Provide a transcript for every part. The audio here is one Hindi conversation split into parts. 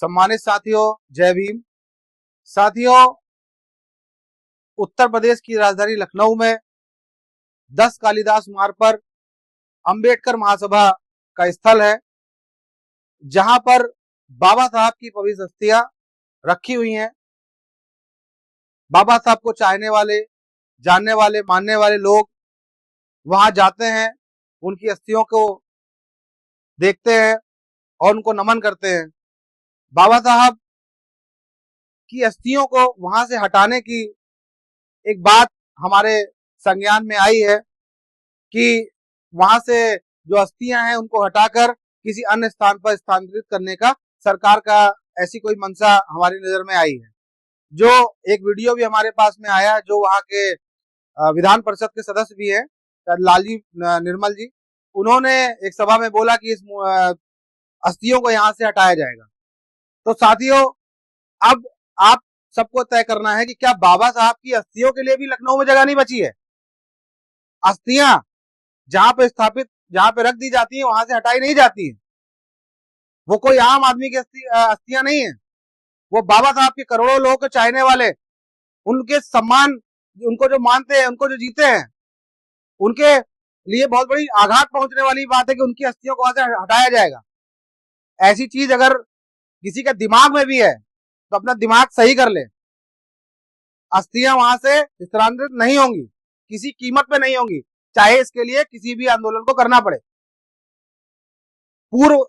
सम्मानित साथियों, जय भीम। साथियों, उत्तर प्रदेश की राजधानी लखनऊ में 10 कालिदास मार्ग पर अंबेडकर महासभा का स्थल है, जहां पर बाबा साहब की पवित्र अस्थियां रखी हुई हैं। बाबा साहब को चाहने वाले, जानने वाले, मानने वाले लोग वहां जाते हैं, उनकी अस्थियों को देखते हैं और उनको नमन करते हैं। बाबा साहब की अस्थियों को वहां से हटाने की एक बात हमारे संज्ञान में आई है कि वहां से जो अस्थियां हैं उनको हटाकर किसी अन्य स्थान पर स्थानांतरित करने का सरकार का ऐसी कोई मंशा हमारी नजर में आई है। जो एक वीडियो भी हमारे पास में आया, जो वहां के विधान परिषद के सदस्य भी हैं, लालजी निर्मल जी, उन्होंने एक सभा में बोला कि इस अस्थियों को यहाँ से हटाया जाएगा। तो साथियों, अब आप सबको तय करना है कि क्या बाबा साहब की अस्थियों के लिए भी लखनऊ में जगह नहीं बची है। अस्थियां जहां पे जहां पे रख दी जाती है वहां से हटाई नहीं जाती है। वो कोई आम आदमी की अस्थियां नहीं है, वो बाबा साहब के करोड़ों लोगों को चाहने वाले, उनके सम्मान, उनको जो मानते हैं, उनको जो जीते हैं, उनके लिए बहुत बड़ी आघात पहुंचने वाली बात है कि उनकी अस्थियों को वहां से हटाया जाएगा। ऐसी चीज अगर किसी के दिमाग में भी है तो अपना दिमाग सही कर ले। अस्थियां वहां से स्थानांतरित नहीं होंगी, किसी कीमत पे नहीं होंगी, चाहे इसके लिए किसी भी आंदोलन को करना पड़े। पूर्व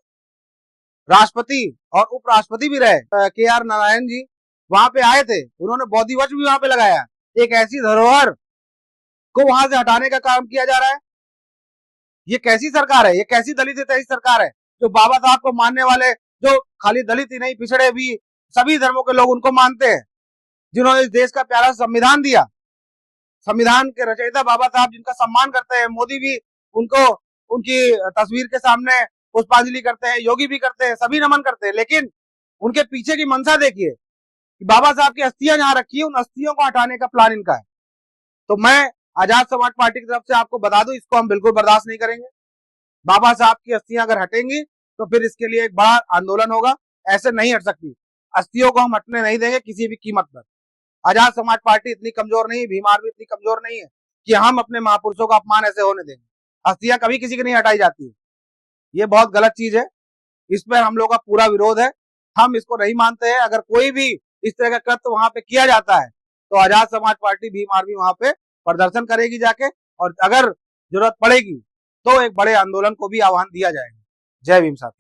राष्ट्रपति और उपराष्ट्रपति भी रहे KR नारायण जी वहां पे आए थे, उन्होंने बोधिवच भी वहां पे लगाया। एक ऐसी धरोहर को वहां से हटाने का काम किया जा रहा है। ये कैसी सरकार है? ये कैसी दलित हितैषी सरकार है जो बाबा साहब को मानने वाले, जो खाली दलित ही नहीं, पिछड़े भी सभी धर्मों के लोग उनको मानते हैं, जिन्होंने इस देश का प्यारा संविधान दिया, संविधान के रचयिता बाबा साहब जिनका सम्मान करते हैं। मोदी भी उनको, उनकी तस्वीर के सामने पुष्पांजलि करते हैं, योगी भी करते हैं, सभी नमन करते हैं, लेकिन उनके पीछे की मंशा देखिए कि बाबा साहब की अस्थियां जहां रखी है, उन अस्थियों को हटाने का प्लान इनका है। तो मैं आजाद समाज पार्टी की तरफ से आपको बता दूं, इसको हम बिल्कुल बर्दाश्त नहीं करेंगे। बाबा साहब की अस्थियां अगर हटेंगी तो फिर इसके लिए एक बड़ा आंदोलन होगा। ऐसे नहीं हट सकती, अस्थियों को हम हटने नहीं देंगे किसी भी कीमत पर। आजाद समाज पार्टी इतनी कमजोर नहीं है, भीम आर्मी इतनी कमजोर नहीं है कि हम अपने महापुरुषों का अपमान ऐसे होने देंगे। अस्थियां कभी किसी की नहीं हटाई जाती है, ये बहुत गलत चीज है, इस पर हम लोग का पूरा विरोध है। हम इसको नहीं मानते हैं। अगर कोई भी इस तरह का कृत्य वहां पे किया जाता है तो आजाद समाज पार्टी, भीम आर्मी वहां पे प्रदर्शन करेगी जाके, और अगर जरूरत पड़ेगी तो एक बड़े आंदोलन को भी आह्वान दिया जाएगा। जय भीम साथियों।